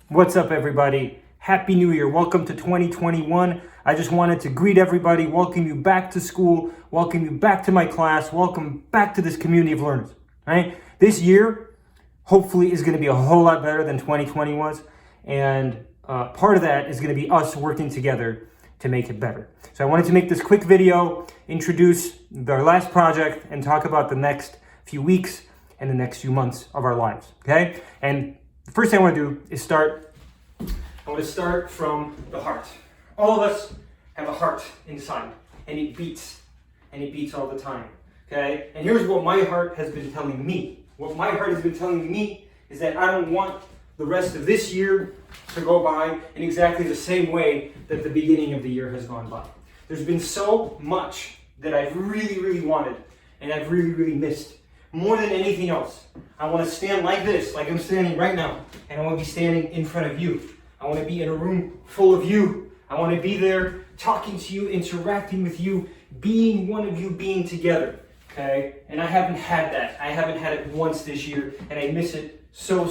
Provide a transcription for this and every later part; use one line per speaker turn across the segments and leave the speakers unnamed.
What's up, everybody? Happy New Year. Welcome to 2021. I just wanted to greet everybody, welcome you back to school, welcome you back to my class, welcome back to this community of learners. Right? This year, hopefully, is going to be a whole lot better than 2020 was. And part of that is going to be us working together to make it better. So I wanted to make this quick video, introduce our last project, and talk about the next few weeks and the next few months of our lives. Okay? And the first thing I want to do is I want to start from the heart. All of us have a heart inside, and it beats all the time, okay? And here's what my heart has been telling me. What my heart has been telling me is that I don't want the rest of this year to go by in exactly the same way that the beginning of the year has gone by. There's been so much that I've really wanted, and I've really missed. More than anything else, I want to stand like this, like I'm standing right now, and I want to be standing in front of you. I want to be in a room full of you. I want to be there talking to you, interacting with you, being one of you, being together, okay? And I haven't had that. I haven't had it once this year, and I miss it so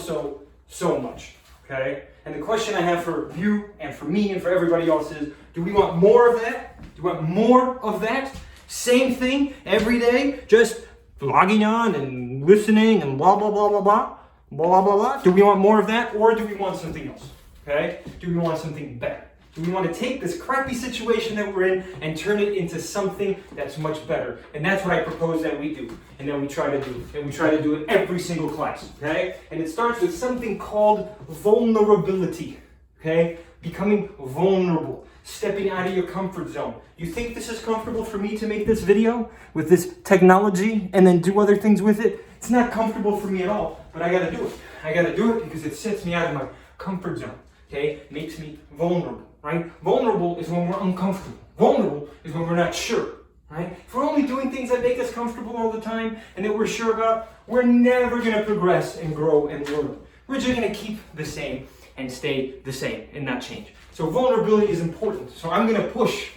much, okay? And the question I have for you and for me and for everybody else is, do we want more of that? Do we want more of that? Same thing every day, just logging on and listening and blah, blah, blah, blah, blah, blah, blah, blah. Do we want more of that, or do we want something else? Okay? Do we want something better? Do we want to take this crappy situation that we're in and turn it into something that's much better? And that's what I propose that we do, and that we try to do. And we try to do it every single class, okay? And it starts with something called vulnerability, okay? Becoming vulnerable, stepping out of your comfort zone. You think this is comfortable for me to make this video with this technology and then do other things with it? It's not comfortable for me at all, but I gotta do it. I gotta do it because it sets me out of my comfort zone. Okay, makes me vulnerable, right? Vulnerable is when we're uncomfortable. Vulnerable is when we're not sure, right? If we're only doing things that make us comfortable all the time and that we're sure about, we're never going to progress and grow and learn. We're just going to keep the same and stay the same and not change. So vulnerability is important. So I'm going to push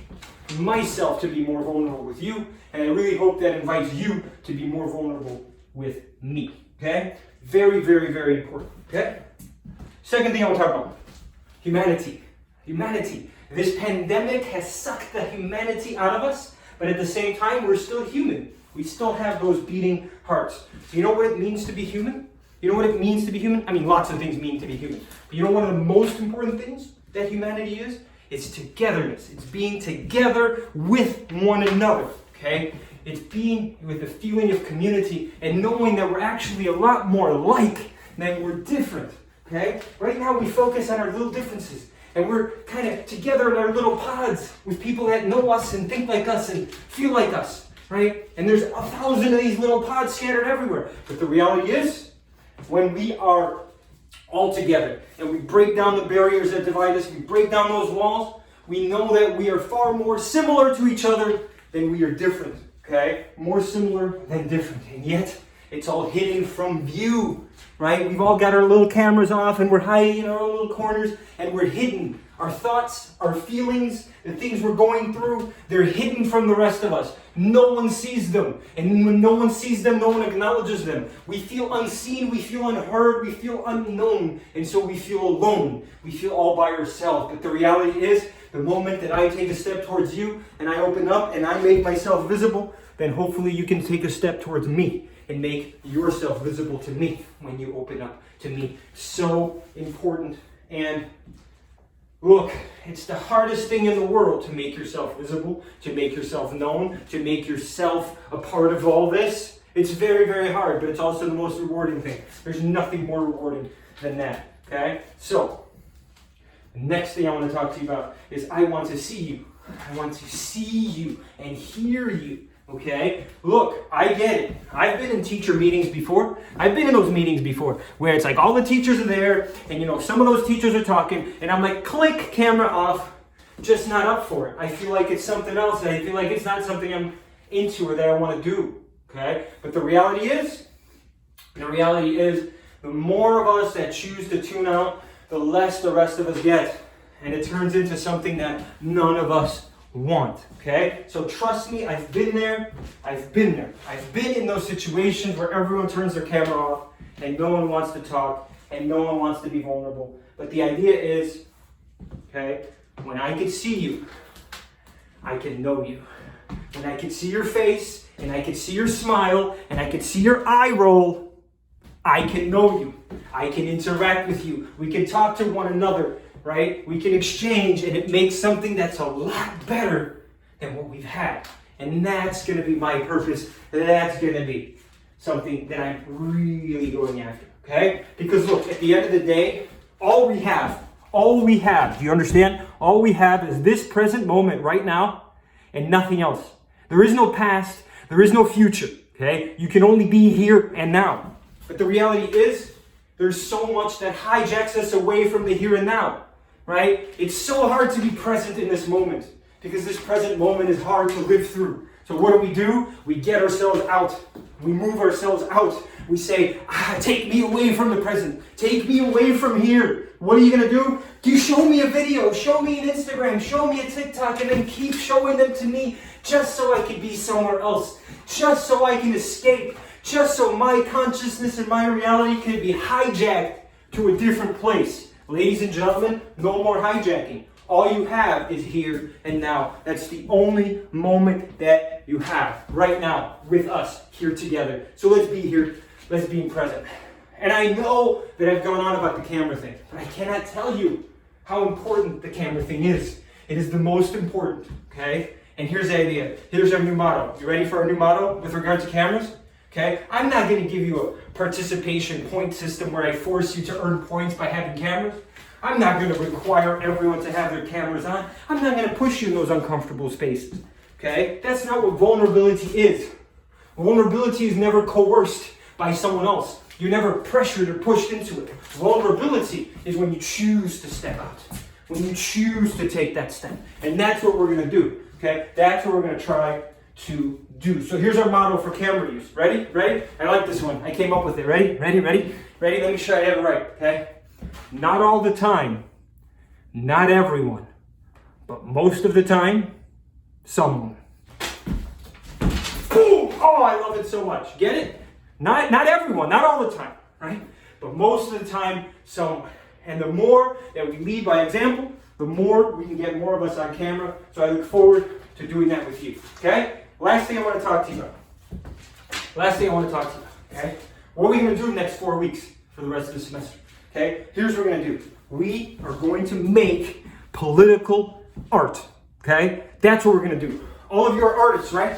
myself to be more vulnerable with you, and I really hope that invites you to be more vulnerable with me, okay? Very important, okay? Second thing I want to talk about. Humanity. This pandemic has sucked the humanity out of us, but at the same time, we're still human. We still have those beating hearts. So you know what it means to be human? You know what it means to be human? I mean, lots of things mean to be human. But you know one of the most important things that humanity is? It's togetherness. It's being together with one another, okay? It's being with the feeling of community and knowing that we're actually a lot more alike than we're different. Okay? Right now we focus on our little differences, and we're kind of together in our little pods with people that know us and think like us and feel like us, right? And there's 1,000 of these little pods scattered everywhere. But the reality is, when we are all together and we break down the barriers that divide us, we break down those walls, we know that we are far more similar to each other than we are different, okay? More similar than different, and yet it's all hidden from view. Right? We've all got our little cameras off and we're hiding in our little corners and we're hidden. Our thoughts, our feelings, the things we're going through, they're hidden from the rest of us. No one sees them. And when no one sees them, no one acknowledges them. We feel unseen, we feel unheard, we feel unknown, and so we feel alone. We feel all by ourselves. But the reality is, the moment that I take a step towards you and I open up and I make myself visible, then hopefully you can take a step towards me and make yourself visible to me when you open up to me. So important. And look, it's the hardest thing in the world to make yourself visible, to make yourself known, to make yourself a part of all this. It's very hard, but it's also the most rewarding thing. There's nothing more rewarding than that, okay? So, the next thing I want to talk to you about is I want to see you. I want to see you and hear you. Okay, look, I get it. I've been in teacher meetings before. I've been in those meetings before where it's like all the teachers are there and, you know, some of those teachers are talking and I'm like, click, camera off, just not up for it. I feel like it's something else. I feel like it's not something I'm into or that I want to do. Okay, but the reality is, the more of us that choose to tune out, the less the rest of us get. And it turns into something that none of us want, okay? So trust me, I've been there. I've been in those situations where everyone turns their camera off and no one wants to talk and no one wants to be vulnerable. But the idea is, okay, when I can see you, I can know you. When I can see your face, and I can see your smile, and I can see your eye roll, I can know you. I can interact with you. We can talk to one another, right? We can exchange, and it makes something that's a lot better than what we've had. And that's going to be my purpose. That's going to be something that I'm really going after, okay? Because look, at the end of the day, all we have, do you understand? All we have is this present moment right now and nothing else. There is no past, there is no future, okay? You can only be here and now. But the reality is, there's so much that hijacks us away from the here and now, right? It's so hard to be present in this moment because this present moment is hard to live through. So what do? We get ourselves out. We move ourselves out. We say, take me away from the present. Take me away from here. What are you going to do? You show me a video, show me an Instagram, show me a TikTok, and then keep showing them to me just so I can be somewhere else, just so I can escape, just so my consciousness and my reality can be hijacked to a different place. Ladies and gentlemen, no more hijacking. All you have is here and now. That's the only moment that you have right now with us here together. So let's be here. Let's be present. And I know that I've gone on about the camera thing, but I cannot tell you how important the camera thing is. It is the most important, okay? And here's the idea. Here's our new motto. You ready for our new motto with regard to cameras? Okay? I'm not going to give you a participation point system where I force you to earn points by having cameras. I'm not going to require everyone to have their cameras on. I'm not going to push you in those uncomfortable spaces. Okay? That's not what vulnerability is. Vulnerability is never coerced by someone else. You're never pressured or pushed into it. Vulnerability is when you choose to step out. When you choose to take that step. And that's what we're going to do. Okay? That's what we're going to try to do. So here's our motto for camera use. Ready? Ready? I like this one. I came up with it. Ready? Ready? Ready? Ready? Let me show you I have it right. Okay? Not all the time, not everyone, but most of the time, someone. Boom! Oh, I love it so much. Get it? Not everyone, not all the time, right? But most of the time, someone. And the more that we lead by example, the more we can get more of us on camera. So I look forward to doing that with you, okay? Last thing I want to talk to you about. Okay? What are we going to do the next 4 weeks for the rest of the semester? Okay, here's what we're going to do. We are going to make political art. Okay, that's what we're going to do. All of you are artists, right?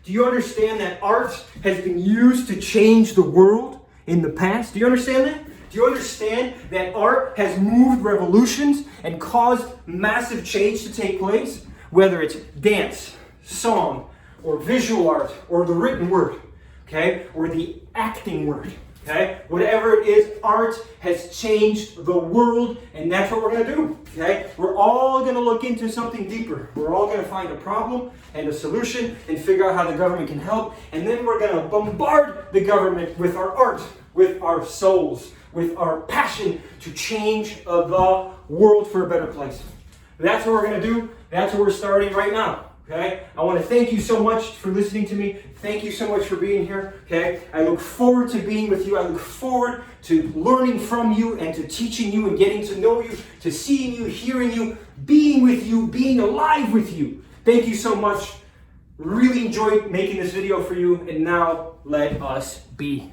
Do you understand that art has been used to change the world in the past? Do you understand that? Do you understand that art has moved revolutions and caused massive change to take place? Whether it's dance, song, or visual art, or the written word, okay, or the acting word. Okay? Whatever it is, art has changed the world, and that's what we're going to do. Okay? We're all going to look into something deeper. We're all going to find a problem and a solution and figure out how the government can help, and then we're going to bombard the government with our art, with our souls, with our passion to change the world for a better place. That's what we're going to do. That's what we're starting right now. Okay? I want to thank you so much for listening to me. Thank you so much for being here. Okay? I look forward to being with you. I look forward to learning from you and to teaching you and getting to know you, to seeing you, hearing you, being with you, being alive with you. Thank you so much. Really enjoyed making this video for you. And now let us be.